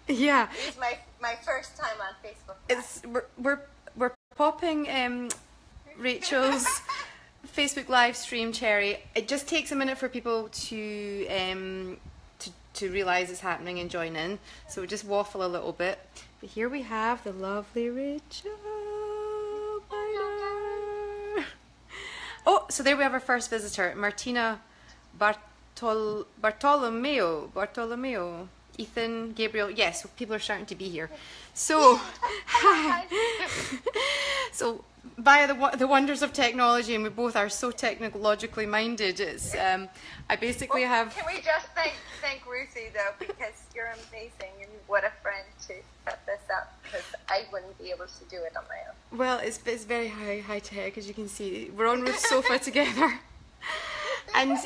Yeah. It's my first time on Facebook. It's we're popping Rachel's Facebook live stream, Cherry. It just takes a minute for people to realise it's happening and join in. So we'll just waffle a little bit. But here we have the lovely Rachel. Oh, so there we have our first visitor, Martina Bartolomeo. Ethan, Gabriel, yes, people are starting to be here. So, hi. So, via the wonders of technology, and we both are so technologically minded, it's, I basically have... Can we just thank Ruthie, though, because you're amazing, and what a friend to set this up, because I wouldn't be able to do it on my own. Well, it's very high tech, as you can see. We're on Ruth's sofa together. And,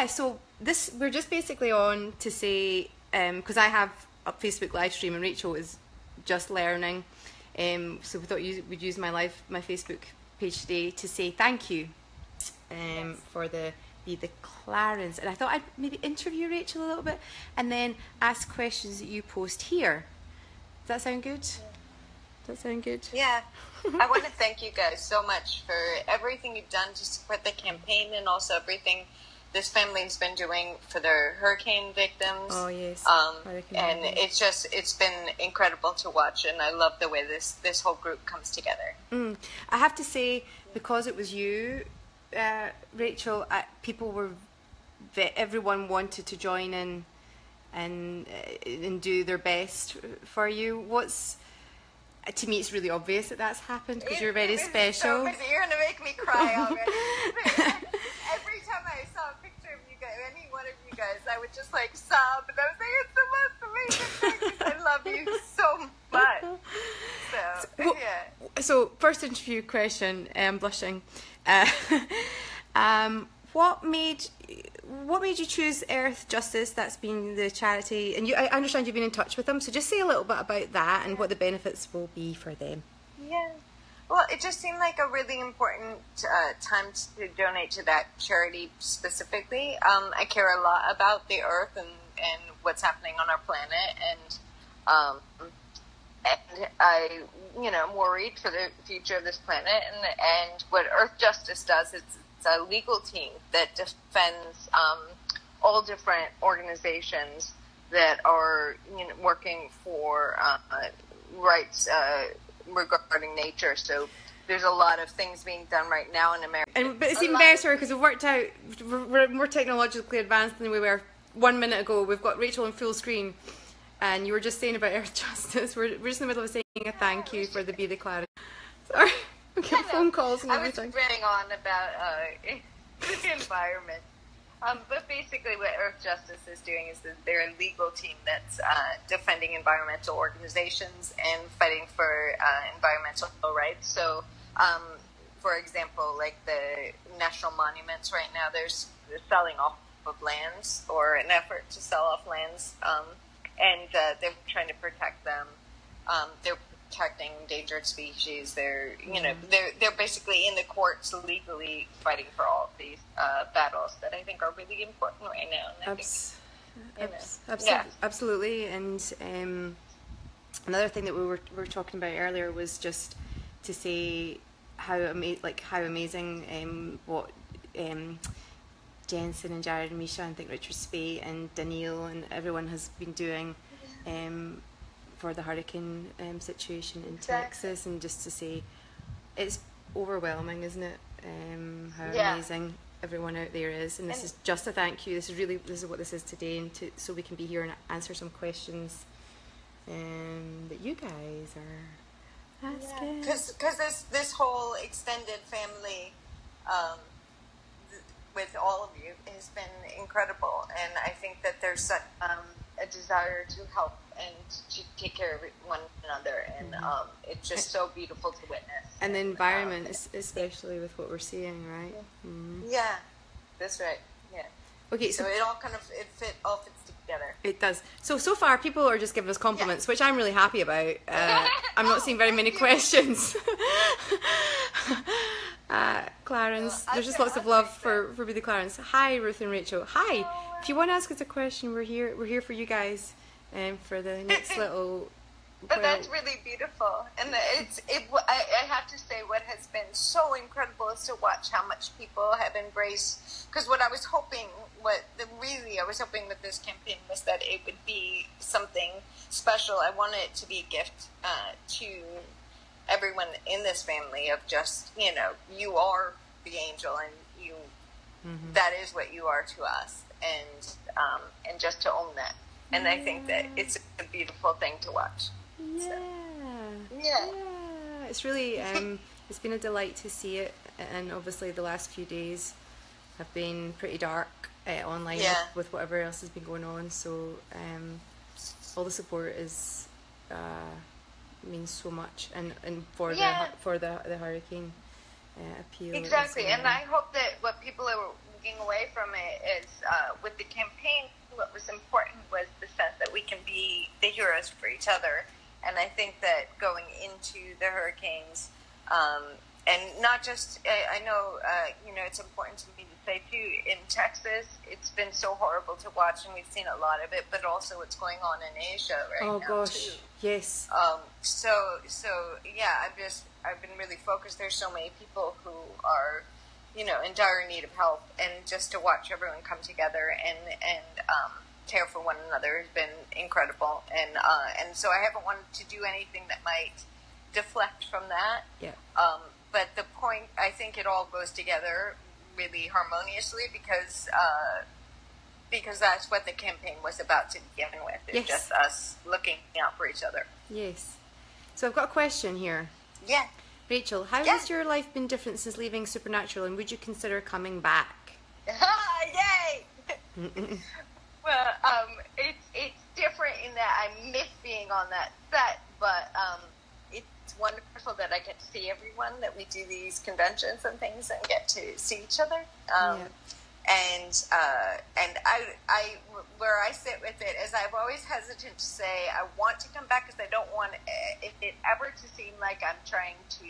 so this, we're just basically on to say, because I have a Facebook live stream and Rachel is just learning, so we thought we'd use my Facebook page today to say thank you for the Clarence, and I thought I'd maybe interview Rachel a little bit and then ask questions that you post here. Does that sound good? Yeah. Does that sound good? Yeah. I want to thank you guys so much for everything you've done to support the campaign, and also everything this family's been doing for their hurricane victims. Oh yes. And it's been incredible to watch, and I love the way this whole group comes together. I have to say, because it was you, Rachel, everyone wanted to join in and do their best for you. To me, it's really obvious that that's happened because you're very special. So you're gonna make me cry already. Every time I saw a picture of you guys, any one of you guys, I would just like sob, and I was like, "It's the most amazing thing. I love you so much." Yeah. So first interview question, blushing. What made you choose Earth Justice? That's been the charity, and I understand you've been in touch with them. So just say a little bit about that and what the benefits will be for them. Yeah. Well, it just seemed like a really important time to donate to that charity specifically. I care a lot about the Earth and what's happening on our planet, and I, I'm worried for the future of this planet. And what Earth Justice does is it's a legal team that defends all different organizations that are working for rights regarding nature. So there's a lot of things being done right now in America. But it's even better because we've worked out, we're more technologically advanced than we were 1 minute ago. We've got Rachel on full screen, and you were just saying about Earth Justice. We're just in the middle of saying a thank you for the Be the Clarence. Sorry, we get phone calls and everything. I was ranting on about the environment. But basically what Earth Justice is doing is that they're a legal team that's defending environmental organizations and fighting for environmental rights. So, for example, like the national monuments right now, they're selling off of lands, or an effort to sell off lands, and they're trying to protect them. They're protecting endangered species. They're they're basically in the courts legally fighting for all of these battles that I think are really important right now. And Absolutely. And another thing that we were talking about earlier was just to say how amazing what Jensen and Jared and Misha and I think Richard Spate and Daniil and everyone has been doing for the hurricane situation in Texas, and just to say it's overwhelming, isn't it? How amazing everyone out there is, and this is just a thank you. This is what this is today, and so we can be here and answer some questions that you guys are asking. Because this whole extended family with all of you has been incredible, and I think that there's a desire to help and to take care of one another, and it's just so beautiful to witness. And the environment, especially with what we're seeing, right? Yeah, that's right. Yeah. Okay, so it all kind of all fits together. It does. So far, people are just giving us compliments, which I'm really happy about. I'm not seeing very many questions. Clarence, there's just lots of love for Be the Clarence. Hi, Ruth and Rachel. Hi. If you want to ask us a question, we're here for you guys. for the next little. But that's really beautiful, and I have to say, what has been so incredible is to watch how much people have embraced. Because what I was hoping, I was hoping with this campaign was that it would be something special. I wanted it to be a gift to everyone in this family of just, you are the angel, and you, that is what you are to us, and just to own that. And I think that it's a beautiful thing to watch. Yeah. It's really it's been a delight to see it, and obviously the last few days have been pretty dark online with whatever else has been going on. So all the support is means so much, and for the hurricane appeal. Exactly, and I hope that what people are looking away from it is with the campaign. What was important was the sense that we can be the heroes for each other. And I think that going into the hurricanes, and not just, I know, it's important to me to say too, in Texas, it's been so horrible to watch, and we've seen a lot of it, but also what's going on in Asia now gosh, too. Yes. So I've been really focused. There's so many people who are, in dire need of help, and just to watch everyone come together and care for one another has been incredible, and so I haven't wanted to do anything that might deflect from that. Yeah. But the point, I think it all goes together really harmoniously because that's what the campaign was about to begin with. It's just us looking out for each other. Yes. So I've got a question here. Yeah. Rachel, how has your life been different since leaving Supernatural, and would you consider coming back? Yay! Well, it's different in that I miss being on that set, but it's wonderful that I get to see everyone, that we do these conventions and things and get to see each other. And I where I sit with it is I'm always hesitant to say I want to come back because I don't want it ever to seem like I'm trying to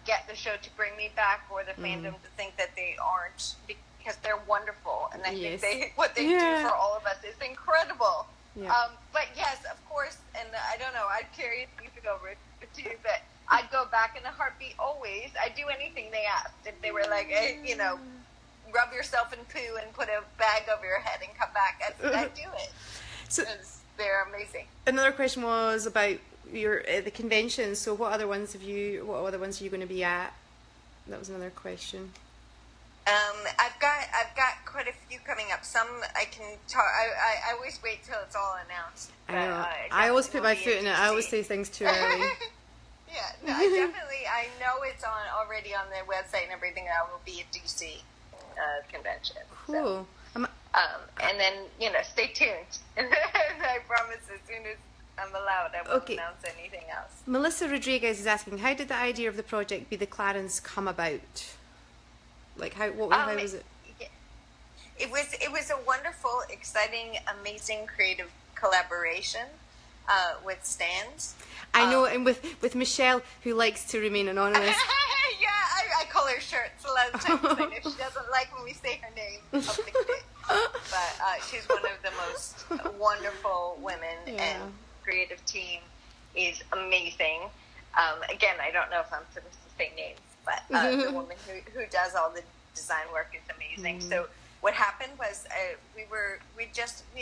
get the show to bring me back, or the fandom to think that they aren't, because they're wonderful, and I think what they do for all of us is incredible. Yeah. But yes, of course, and I don't know, I'd carry it over to you, but I'd go back in a heartbeat always. I'd do anything they asked. If they were like, hey, rub yourself in poo and put a bag over your head and come back, I'd do it. So they're amazing. Another question was about your the conventions. So what other ones are you going to be at? That was another question. I've got quite a few coming up. Some I can talk. I always wait till it's all announced. I know. I always put my foot in it. I always say things too early. Yeah, no, I know it's already on their website and everything. I will be at DC convention. Cool. So. And then stay tuned. I promise as soon as I'm allowed, I won't announce anything else. Melissa Rodriguez is asking, how did the idea of the project Be the Clarence come about? Like how was it? It was a wonderful, exciting, amazing, creative collaboration with Stans. I know, and with Michelle, who likes to remain anonymous. I call her Shirts a lot of times. If she doesn't like when we say her name publicly. But she's one of the most wonderful women, and creative team is amazing. Again, I don't know if I'm supposed to say names, but the woman who does all the design work is amazing. So what happened was we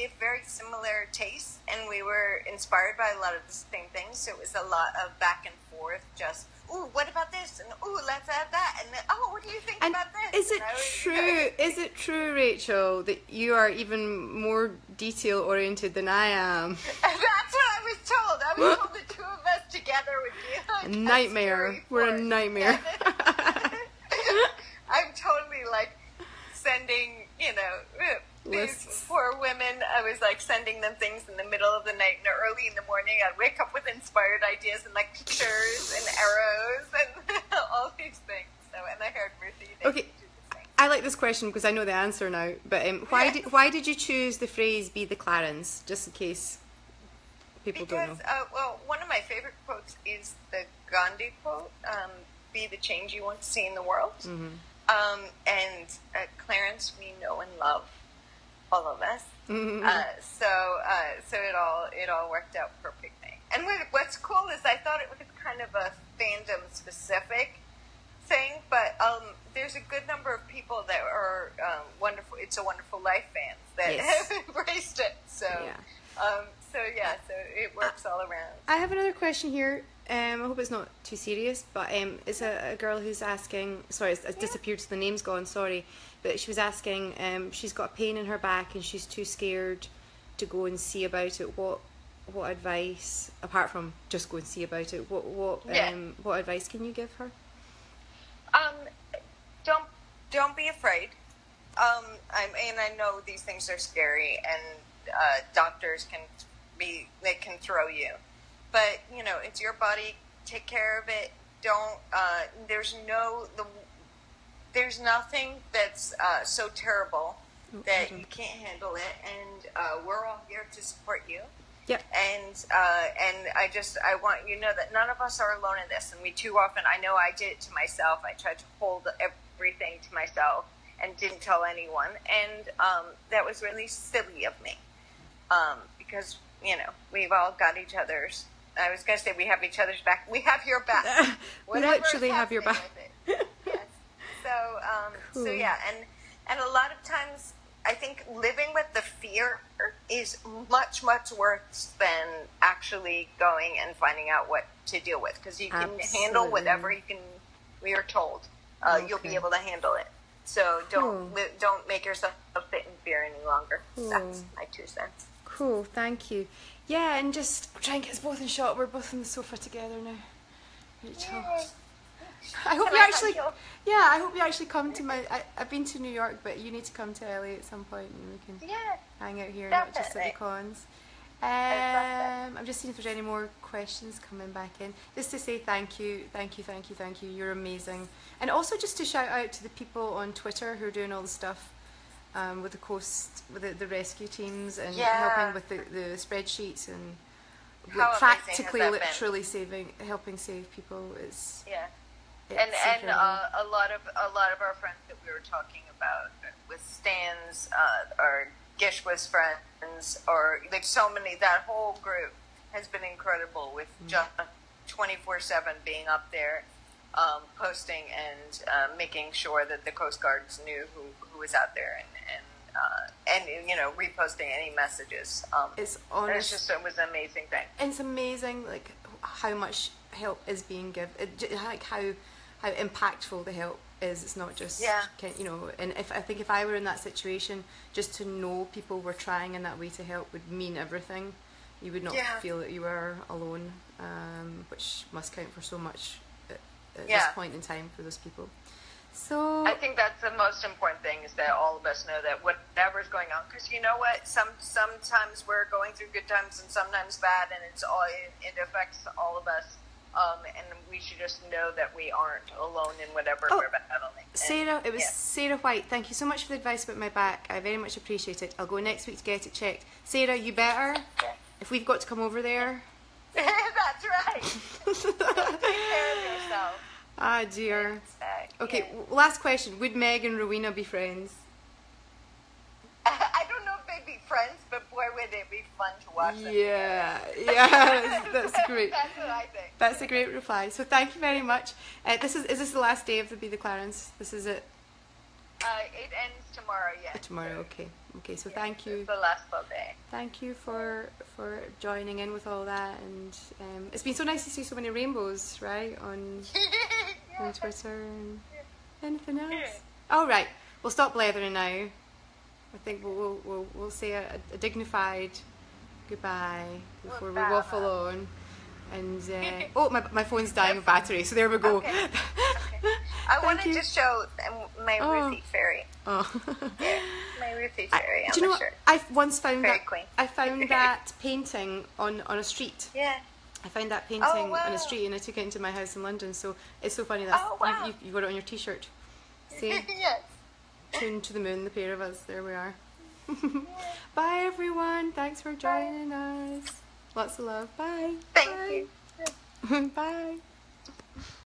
have very similar tastes, and we were inspired by a lot of the same things. So it was a lot of back and forth, just, ooh, what about this? And ooh, let's add that. And then, oh, what do you think about this? Is it true? Is it true, Rachel, that you are even more detail oriented than I am? That's what I was told. I was told the two of us together would be a nightmare. We're a nightmare. I'm totally like sending, these poor women. I was like sending them things in the middle of the night and early in the morning. I'd wake up with inspired ideas and like pictures and arrows and all these things. So, and I heard Ruthie. Okay, I like this question because I know the answer now. But why did you choose the phrase "Be the Clarence"? Just in case people don't know. Well, one of my favorite quotes is the Gandhi quote: "Be the change you want to see in the world." And Clarence, we know and love all of us. So it all worked out perfectly. And what's cool is I thought it was kind of a fandom specific thing, but there's a good number of people that are wonderful. It's a Wonderful Life fans that Yes. have embraced it. So so it works all around. I have another question here. I hope it's not too serious, but it's a girl who's asking. Sorry, it's disappeared, so the name's gone. Sorry, but she was asking. She's got a pain in her back, and she's too scared to go and see about it. What advice, apart from just go and see about it? What advice can you give her? Don't be afraid. I know these things are scary, and doctors can throw you, but it's your body. Take care of it. Don't. There's nothing that's so terrible that you can't handle it, and we're all here to support you. Yep. And I want you to know that none of us are alone in this. And we too often, I know I did it to myself. I tried to hold everything to myself and didn't tell anyone. And that was really silly of me. Because, we've all got each other's. I was going to say we have each other's back. We have your back. We literally have your back. Yes. So, cool. So yeah. And a lot of times, I think living with the fear is much, much worse than actually going and finding out what to deal with. Because you can handle whatever we are told. You'll be able to handle it. So don't make yourself sit in fear any longer. Cool. That's my 2 cents. Cool, thank you. Yeah, and just try and get us both in shot. We're both on the sofa together now. Rachel. I hope you actually come to my. I've been to New York, but you need to come to LA at some point, and we can hang out here, not just at the cons. I'm just seeing if there's any more questions coming back in. Just to say thank you. You're amazing, and also just to shout out to the people on Twitter who are doing all the stuff with the coast, with the rescue teams, and helping with the spreadsheets and practically, literally helping save people. It's And a lot of our friends that we were talking about with Stan's or Gishwa's friends, or like so many, that whole group has been incredible with just 24/7 being up there, posting and making sure that the Coast Guards knew who was out there, and reposting any messages. It's honest. It was an amazing thing. It's amazing, like how much help is being given, like how impactful the help is. It's not just and I think if I were in that situation, just to know people were trying in that way to help would mean everything. You would not feel that you were alone, which must count for so much at this point in time for those people. So I think that's the most important thing, is that all of us know that whatever's going on, because you know what, sometimes we're going through good times and sometimes bad, and it affects all of us. And we should just know that we aren't alone in whatever we're battling. Sarah, it was Sarah White. Thank you so much for the advice about my back. I very much appreciate it. I'll go next week to get it checked. Sarah, you better. If we've got to come over there. That's right. Take care of yourself. Ah, dear. Okay, last question. Would Meg and Rowena be friends? I don't know if they'd be friends, but boy, would it be fun to watch them. That's great. That's what I think. That's a great reply. So thank you very much. Is this the last day of the Be the Clarence? This is it? It ends tomorrow, yes. Tomorrow, okay. Okay, so thank you. It's the last full day. Thank you for joining in with all that, and it's been so nice to see so many rainbows, right, on Twitter and anything else. All right, we'll stop blethering now. I think we'll say a dignified goodbye before we waffle on. And my phone's dying of battery, so there we go. Okay. I wanted to show my Ruthie fairy. Oh. My Ruthie fairy. Do you know what? I once found Fairy that. queen. I found that painting on a street. Yeah. I found that painting on a street, and I took it into my house in London. So it's so funny that you've got it on your T-shirt. See? Yes. Tune to the moon, the pair of us. There we are. Bye, everyone. Thanks for joining us. Lots of love. Bye. Thank you. Bye.